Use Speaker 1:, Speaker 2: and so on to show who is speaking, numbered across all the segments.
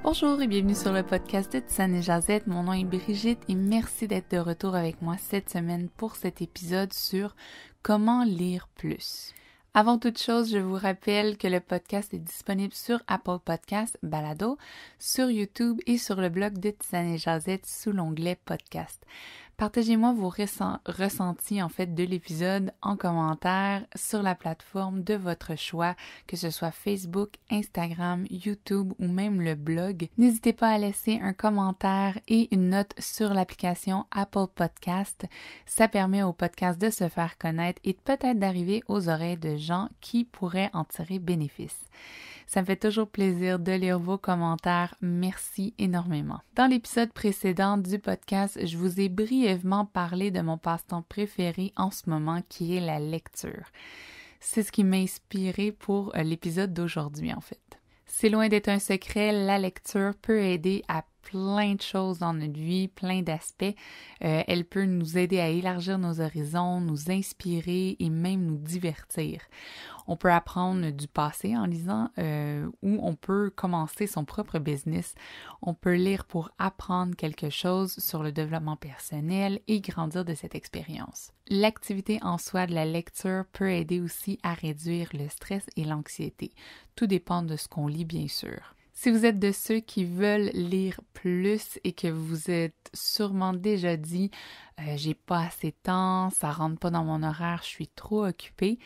Speaker 1: Bonjour et bienvenue sur le podcast de Tisane et Jazette. Mon nom est Brigitte et merci d'être de retour avec moi cette semaine pour cet épisode sur comment lire plus. Avant toute chose, je vous rappelle que le podcast est disponible sur Apple Podcasts, Balado, sur YouTube et sur le blog de Tisane et Jazette sous l'onglet podcast. Partagez-moi vos ressentis de l'épisode en commentaire sur la plateforme de votre choix, que ce soit Facebook, Instagram, YouTube ou même le blog. N'hésitez pas à laisser un commentaire et une note sur l'application Apple Podcast. Ça permet au podcast de se faire connaître et peut-être d'arriver aux oreilles de gens qui pourraient en tirer bénéfice. Ça me fait toujours plaisir de lire vos commentaires. Merci énormément. Dans l'épisode précédent du podcast, je vous ai brièvement parlé de mon passe-temps préféré en ce moment, qui est la lecture. C'est ce qui m'a inspiré pour l'épisode d'aujourd'hui, en fait. C'est loin d'être un secret, la lecture peut aider à plein de choses dans notre vie, plein d'aspects. Elle peut nous aider à élargir nos horizons, nous inspirer et même nous divertir. On peut apprendre du passé en lisant ou on peut commencer son propre business. On peut lire pour apprendre quelque chose sur le développement personnel et grandir de cette expérience. L'activité en soi de la lecture peut aider aussi à réduire le stress et l'anxiété. Tout dépend de ce qu'on lit, bien sûr. Si vous êtes de ceux qui veulent lire plus et que vous êtes sûrement déjà dit « j'ai pas assez de temps, ça rentre pas dans mon horaire, je suis trop occupée »,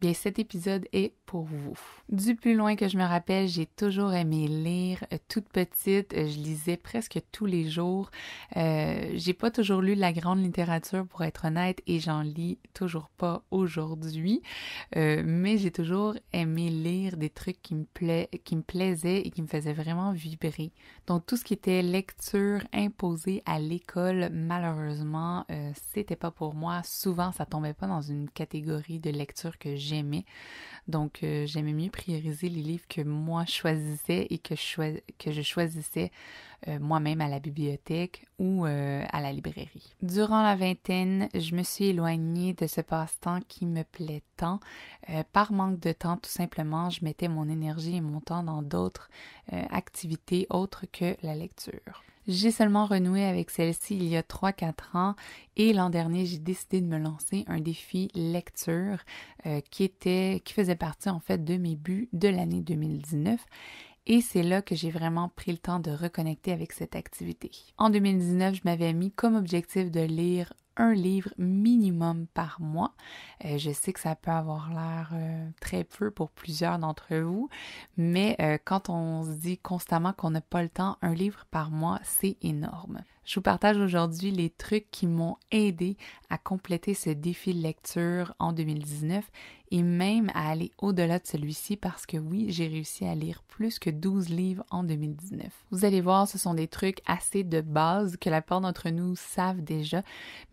Speaker 1: bien cet épisode est pour vous. Du plus loin que je me rappelle, j'ai toujours aimé lire. Toute petite, je lisais presque tous les jours. J'ai pas toujours lu de la grande littérature pour être honnête et j'en lis toujours pas aujourd'hui. Mais j'ai toujours aimé lire des trucs qui me plaisaient et qui me faisaient vraiment vibrer. Donc tout ce qui était lecture imposée à l'école, malheureusement, c'était pas pour moi. Souvent, ça tombait pas dans une catégorie de lecture que j'aimais. Donc, j'aimais mieux prioriser les livres que moi choisissais et que je choisissais moi-même à la bibliothèque ou à la librairie. Durant la vingtaine, je me suis éloignée de ce passe-temps qui me plaît tant. Par manque de temps, tout simplement, je mettais mon énergie et mon temps dans d'autres activités autres que la lecture. J'ai seulement renoué avec celle-ci il y a 3-4 ans et l'an dernier, j'ai décidé de me lancer un défi lecture qui faisait partie en fait de mes buts de l'année 2019. Et c'est là que j'ai vraiment pris le temps de reconnecter avec cette activité. En 2019, je m'avais mis comme objectif de lire un livre minimum par mois. Je sais que ça peut avoir l'air très peu pour plusieurs d'entre vous, mais quand on se dit constamment qu'on n'a pas le temps, un livre par mois, c'est énorme. Je vous partage aujourd'hui les trucs qui m'ont aidé à compléter ce défi de lecture en 2019 et même à aller au-delà de celui-ci parce que oui, j'ai réussi à lire plus que 12 livres en 2019. Vous allez voir, ce sont des trucs assez de base que la plupart d'entre nous savent déjà,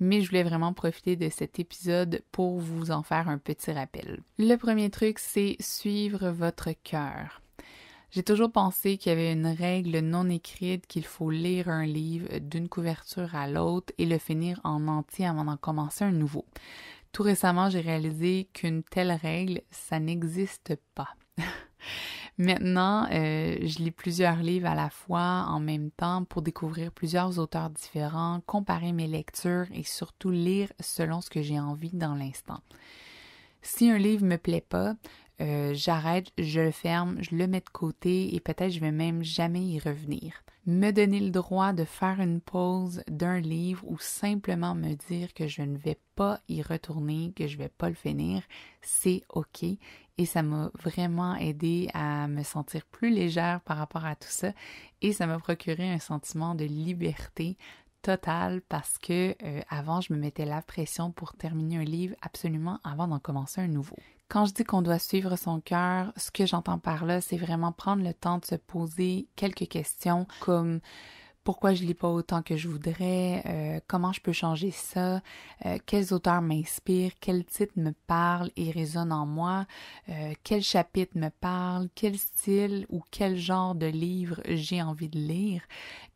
Speaker 1: mais je voulais vraiment profiter de cet épisode pour vous en faire un petit rappel. Le premier truc, c'est suivre votre cœur. J'ai toujours pensé qu'il y avait une règle non écrite qu'il faut lire un livre d'une couverture à l'autre et le finir en entier avant d'en commencer un nouveau. Tout récemment, j'ai réalisé qu'une telle règle, ça n'existe pas. Maintenant, je lis plusieurs livres à la fois en même temps pour découvrir plusieurs auteurs différents, comparer mes lectures et surtout lire selon ce que j'ai envie dans l'instant. Si un livre me plaît pas, j'arrête, je le ferme, je le mets de côté et peut-être je vais même jamais y revenir. Me donner le droit de faire une pause d'un livre ou simplement me dire que je ne vais pas y retourner, que je vais pas le finir, c'est OK. Et ça m'a vraiment aidé à me sentir plus légère par rapport à tout ça et ça m'a procuré un sentiment de liberté totale parce que avant, je me mettais la pression pour terminer un livre absolument avant d'en commencer un nouveau. Quand je dis qu'on doit suivre son cœur, ce que j'entends par là, c'est vraiment prendre le temps de se poser quelques questions comme pourquoi je lis pas autant que je voudrais, comment je peux changer ça, quels auteurs m'inspirent, quel titre me parle et résonne en moi, quel chapitre me parle, quel style ou quel genre de livre j'ai envie de lire,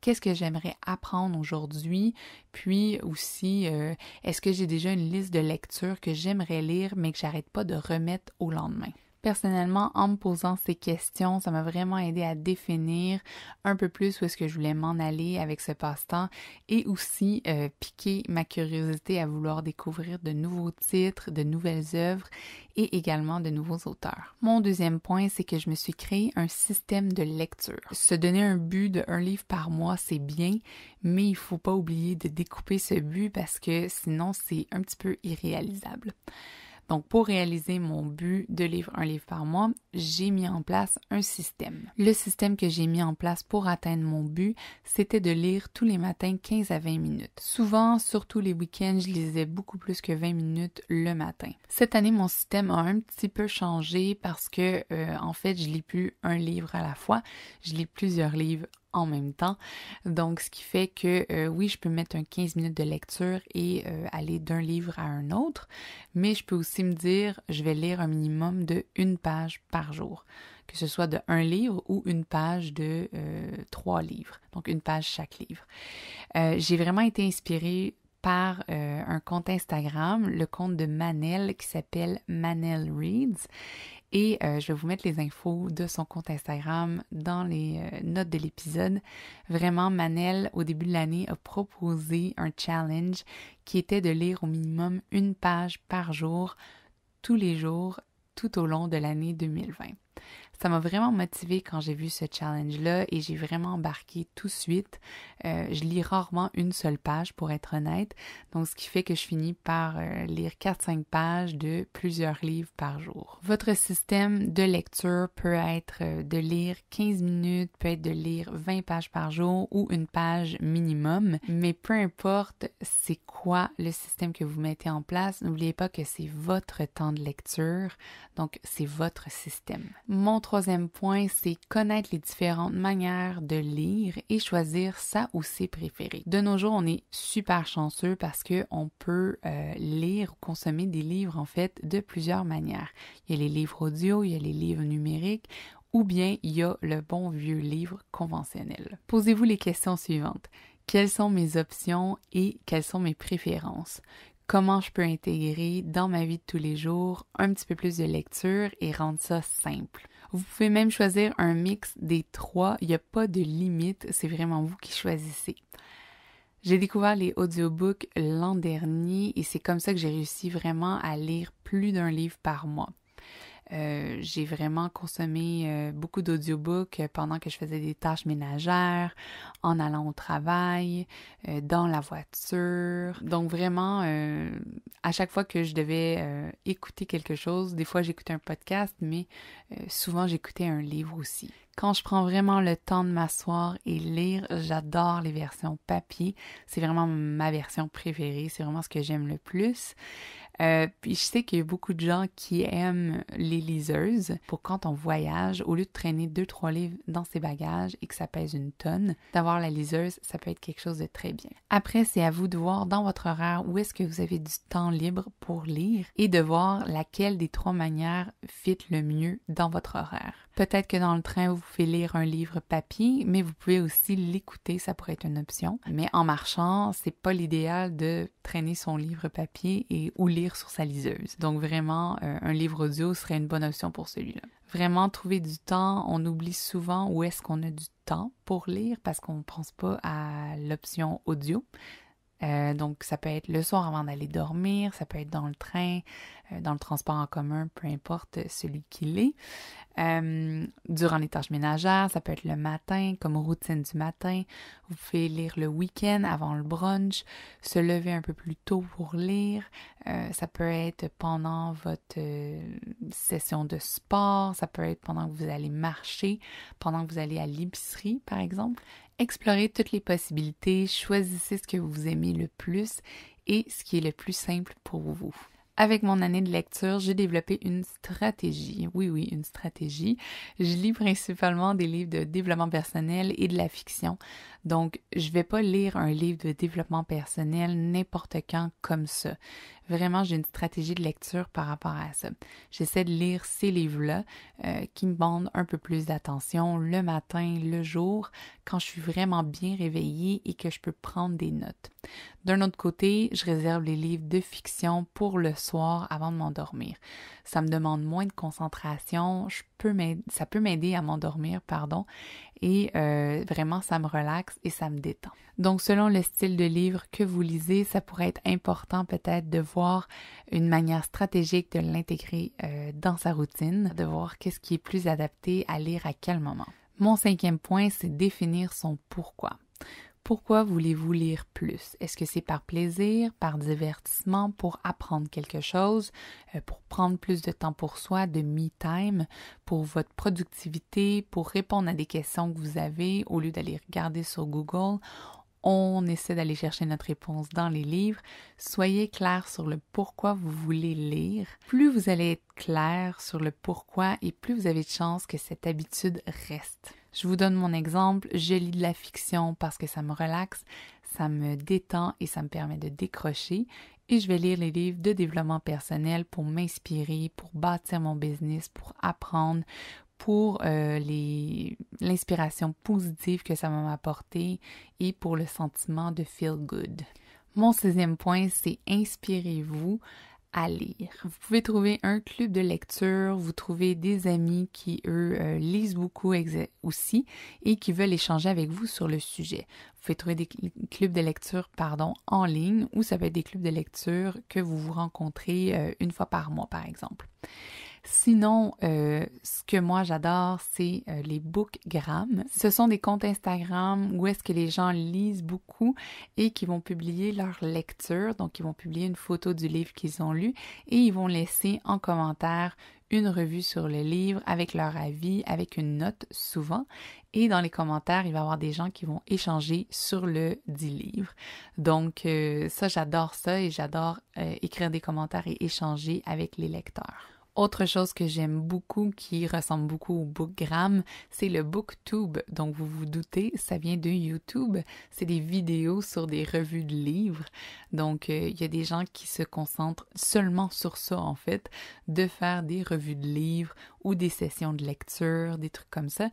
Speaker 1: qu'est-ce que j'aimerais apprendre aujourd'hui, puis aussi est-ce que j'ai déjà une liste de lectures que j'aimerais lire mais que j'arrête pas de remettre au lendemain. Personnellement, en me posant ces questions, ça m'a vraiment aidé à définir un peu plus où est-ce que je voulais m'en aller avec ce passe-temps et aussi piquer ma curiosité à vouloir découvrir de nouveaux titres, de nouvelles œuvres et également de nouveaux auteurs. Mon deuxième point, c'est que je me suis créé un système de lecture. Se donner un but de 1 livre par mois, c'est bien, mais il ne faut pas oublier de découper ce but parce que sinon, c'est un petit peu irréalisable. Donc, pour réaliser mon but de lire 1 livre par mois, j'ai mis en place un système. Le système que j'ai mis en place pour atteindre mon but, c'était de lire tous les matins 15 à 20 minutes. Souvent, surtout les week-ends, je lisais beaucoup plus que 20 minutes le matin. Cette année, mon système a un petit peu changé parce que, en fait, je lis plus un livre à la fois, je lis plusieurs livres en même temps. Donc, ce qui fait que oui, je peux mettre un 15 minutes de lecture et aller d'un livre à un autre, mais je peux aussi me dire, je vais lire un minimum de 1 page par jour, que ce soit de 1 livre ou 1 page de 3 livres, donc 1 page chaque livre. J'ai vraiment été inspirée par un compte Instagram, le compte de Manel qui s'appelle Manel Reads. Et je vais vous mettre les infos de son compte Instagram dans les notes de l'épisode. Vraiment, Manel, au début de l'année, a proposé un challenge qui était de lire au minimum 1 page par jour, tous les jours, tout au long de l'année 2020. Ça m'a vraiment motivée quand j'ai vu ce challenge-là et j'ai vraiment embarqué tout de suite. Je lis rarement 1 seule page pour être honnête, donc ce qui fait que je finis par lire 4-5 pages de plusieurs livres par jour. Votre système de lecture peut être de lire 15 minutes, peut être de lire 20 pages par jour ou 1 page minimum, mais peu importe c'est quoi le système que vous mettez en place, n'oubliez pas que c'est votre temps de lecture, donc c'est votre système. Mon 3e point, c'est connaître les différentes manières de lire et choisir sa ou ses préférés. De nos jours, on est super chanceux parce qu'on peut lire ou consommer des livres en fait de plusieurs manières. Il y a les livres audio, il y a les livres numériques ou bien il y a le bon vieux livre conventionnel. Posez-vous les questions suivantes. Quelles sont mes options et quelles sont mes préférences? Comment je peux intégrer dans ma vie de tous les jours un petit peu plus de lecture et rendre ça simple. Vous pouvez même choisir un mix des 3, il n'y a pas de limite, c'est vraiment vous qui choisissez. J'ai découvert les audiobooks l'an dernier et c'est comme ça que j'ai réussi vraiment à lire plus d'1 livre par mois. J'ai vraiment consommé beaucoup d'audiobooks pendant que je faisais des tâches ménagères, en allant au travail, dans la voiture. Donc vraiment, à chaque fois que je devais écouter quelque chose, des fois j'écoutais un podcast, mais souvent j'écoutais un livre aussi. Quand je prends vraiment le temps de m'asseoir et lire, j'adore les versions papier. C'est vraiment ma version préférée, c'est vraiment ce que j'aime le plus. Puis je sais qu'il y a beaucoup de gens qui aiment les liseuses pour quand on voyage, au lieu de traîner 2-3 livres dans ses bagages et que ça pèse 1 tonne, d'avoir la liseuse, ça peut être quelque chose de très bien. Après, c'est à vous de voir dans votre horaire où est-ce que vous avez du temps libre pour lire et de voir laquelle des 3 manières fit le mieux dans votre horaire. Peut-être que dans le train, vous pouvez lire un livre papier, mais vous pouvez aussi l'écouter, ça pourrait être une option. Mais en marchant, c'est pas l'idéal de traîner son livre papier ou lire sur sa liseuse. Donc vraiment, un livre audio serait une bonne option pour celui-là. Vraiment, trouver du temps, on oublie souvent où est-ce qu'on a du temps pour lire parce qu'on ne pense pas à l'option audio. Donc, ça peut être le soir avant d'aller dormir, ça peut être dans le train, dans le transport en commun, peu importe celui qu'il est. Durant les tâches ménagères, ça peut être le matin, comme routine du matin. Vous pouvez lire le week-end avant le brunch, se lever un peu plus tôt pour lire. Ça peut être pendant votre session de sport, ça peut être pendant que vous allez marcher, pendant que vous allez à l'épicerie, par exemple. Explorez toutes les possibilités, choisissez ce que vous aimez le plus et ce qui est le plus simple pour vous. Avec mon année de lecture, j'ai développé une stratégie. Oui, une stratégie. Je lis principalement des livres de développement personnel et de la fiction. Donc, je vais pas lire un livre de développement personnel n'importe quand comme ça. Vraiment, j'ai une stratégie de lecture par rapport à ça. J'essaie de lire ces livres-là qui me demandent un peu plus d'attention le matin, le jour, quand je suis vraiment bien réveillée et que je peux prendre des notes. D'un autre côté, je réserve les livres de fiction pour le soir avant de m'endormir. Ça me demande moins de concentration, ça peut m'aider à m'endormir, et vraiment ça me relaxe et ça me détend. Donc selon le style de livre que vous lisez, ça pourrait être important peut-être de voir une manière stratégique de l'intégrer dans sa routine, de voir qu'est-ce qui est plus adapté à lire à quel moment. Mon 5e point, c'est définir son pourquoi. Pourquoi voulez-vous lire plus? Est-ce que c'est par plaisir, par divertissement, pour apprendre quelque chose, pour prendre plus de temps pour soi, de me time, pour votre productivité, pour répondre à des questions que vous avez au lieu d'aller regarder sur Google? On essaie d'aller chercher notre réponse dans les livres. Soyez clair sur le pourquoi vous voulez lire. Plus vous allez être clair sur le pourquoi et plus vous avez de chances que cette habitude reste. Je vous donne mon exemple. Je lis de la fiction parce que ça me relaxe, ça me détend et ça me permet de décrocher. Et je vais lire les livres de développement personnel pour m'inspirer, pour bâtir mon business, pour apprendre, pour l'inspiration positive que ça va m'apporter et pour le sentiment de feel good. Mon 6e point, c'est inspirez-vous à lire. Vous pouvez trouver un club de lecture, vous trouvez des amis qui, eux, lisent beaucoup aussi et qui veulent échanger avec vous sur le sujet. Vous pouvez trouver des clubs de lecture, en ligne ou ça peut être des clubs de lecture que vous vous rencontrez une fois par mois, par exemple. Sinon, ce que moi j'adore, c'est les bookgrams. Ce sont des comptes Instagram où est-ce que les gens lisent beaucoup et qui vont publier leur lecture. Donc, ils vont publier une photo du livre qu'ils ont lu et ils vont laisser en commentaire une revue sur le livre avec leur avis, avec une note souvent. Et dans les commentaires, il va y avoir des gens qui vont échanger sur le dit livre. Donc, ça, j'adore ça et j'adore écrire des commentaires et échanger avec les lecteurs. Autre chose que j'aime beaucoup, qui ressemble beaucoup au bookgram, c'est le booktube. Donc, vous vous doutez, ça vient de YouTube. C'est des vidéos sur des revues de livres. Donc, il y a des gens qui se concentrent seulement sur ça, en fait, de faire des revues de livres ou des sessions de lecture, des trucs comme ça.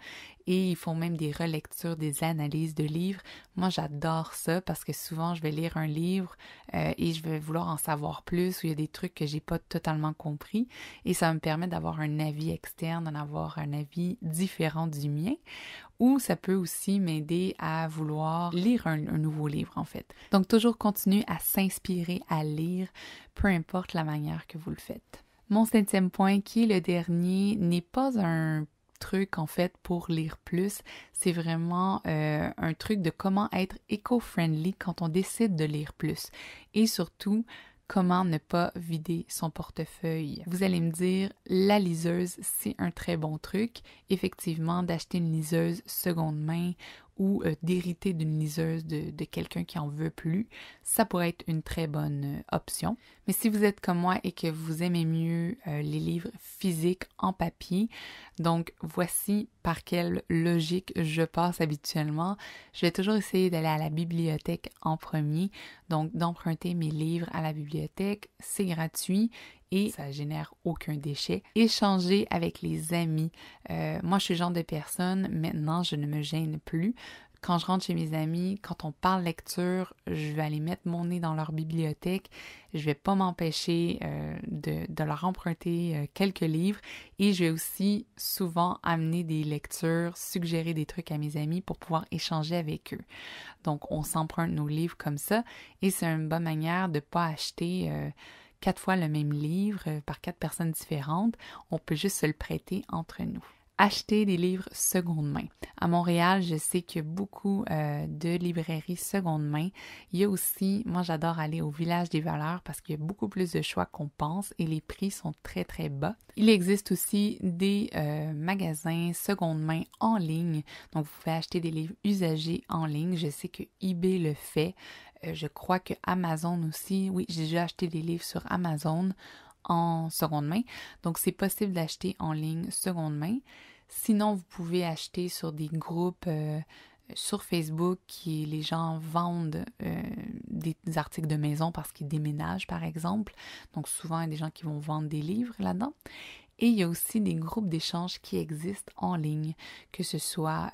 Speaker 1: Et ils font même des relectures, des analyses de livres. Moi, j'adore ça parce que souvent, je vais lire un livre et je vais vouloir en savoir plus ou il y a des trucs que j'ai pas totalement compris. Et ça me permet d'avoir un avis externe, d'en avoir un avis différent du mien. Ou ça peut aussi m'aider à vouloir lire un nouveau livre, en fait. Donc, toujours continuer à s'inspirer, à lire, peu importe la manière que vous le faites. Mon 7e point, qui est le dernier, n'est pas un truc en fait pour lire plus, c'est vraiment un truc de comment être éco-friendly quand on décide de lire plus et surtout comment ne pas vider son portefeuille. Vous allez me dire, la liseuse, c'est un très bon truc. Effectivement, d'acheter une liseuse seconde main ou d'hériter d'une liseuse de quelqu'un qui en veut plus, ça pourrait être une très bonne option. Mais si vous êtes comme moi et que vous aimez mieux les livres physiques en papier, donc voici par quelle logique je passe habituellement. Je vais toujours essayer d'aller à la bibliothèque en premier, donc d'emprunter mes livres à la bibliothèque, c'est gratuit. Et ça génère aucun déchet. Échanger avec les amis. Moi, je suis le genre de personne, maintenant, je ne me gêne plus. Quand je rentre chez mes amis, quand on parle lecture, je vais aller mettre mon nez dans leur bibliothèque. Je vais pas m'empêcher de leur emprunter quelques livres. Et je vais aussi souvent amener des lectures, suggérer des trucs à mes amis pour pouvoir échanger avec eux. Donc, on s'emprunte nos livres comme ça. Et c'est une bonne manière de pas acheter 4 fois le même livre par 4 personnes différentes. On peut juste se le prêter entre nous. Acheter des livres seconde main. À Montréal, je sais qu'il y a beaucoup de librairies seconde main. Il y a aussi, moi j'adore aller au Village des Valeurs parce qu'il y a beaucoup plus de choix qu'on pense et les prix sont très très bas. Il existe aussi des magasins seconde main en ligne. Donc vous pouvez acheter des livres usagés en ligne. Je sais que eBay le fait. Je crois que Amazon aussi. Oui, j'ai déjà acheté des livres sur Amazon en seconde main. Donc, c'est possible d'acheter en ligne seconde main. Sinon, vous pouvez acheter sur des groupes sur Facebook, les gens vendent des articles de maison parce qu'ils déménagent, par exemple. Donc souvent, il y a des gens qui vont vendre des livres là-dedans. Et il y a aussi des groupes d'échange qui existent en ligne, que ce soit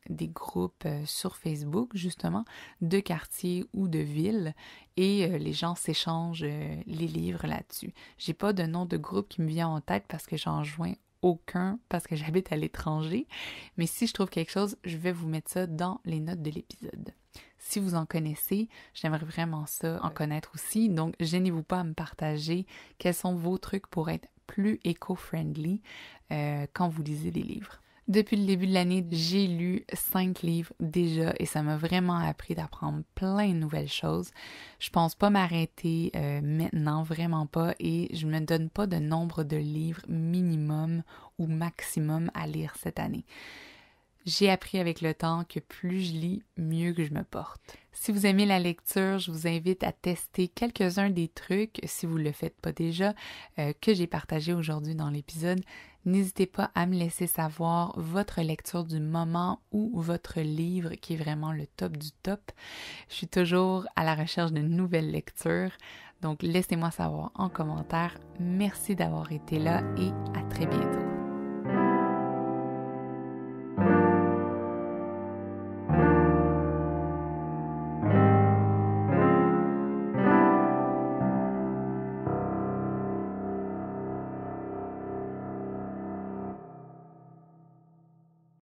Speaker 1: des groupes sur Facebook, justement, de quartiers ou de villes, et les gens s'échangent les livres là-dessus. J'ai pas de nom de groupe qui me vient en tête parce que j'en joins aucun parce que j'habite à l'étranger, mais si je trouve quelque chose, je vais vous mettre ça dans les notes de l'épisode. Si vous en connaissez, j'aimerais vraiment ça en connaître aussi, donc gênez-vous pas à me partager quels sont vos trucs pour être plus éco-friendly quand vous lisez des livres. Depuis le début de l'année, j'ai lu 5 livres déjà et ça m'a vraiment appris d'apprendre plein de nouvelles choses. Je pense pas m'arrêter maintenant, vraiment pas, et je me donne pas de nombre de livres minimum ou maximum à lire cette année. J'ai appris avec le temps que plus je lis, mieux que je me porte. Si vous aimez la lecture, je vous invite à tester quelques-uns des trucs, si vous ne le faites pas déjà, que j'ai partagé aujourd'hui dans l'épisode. N'hésitez pas à me laisser savoir votre lecture du moment ou votre livre qui est vraiment le top du top. Je suis toujours à la recherche de nouvelles lectures, donc laissez-moi savoir en commentaire. Merci d'avoir été là et à très bientôt.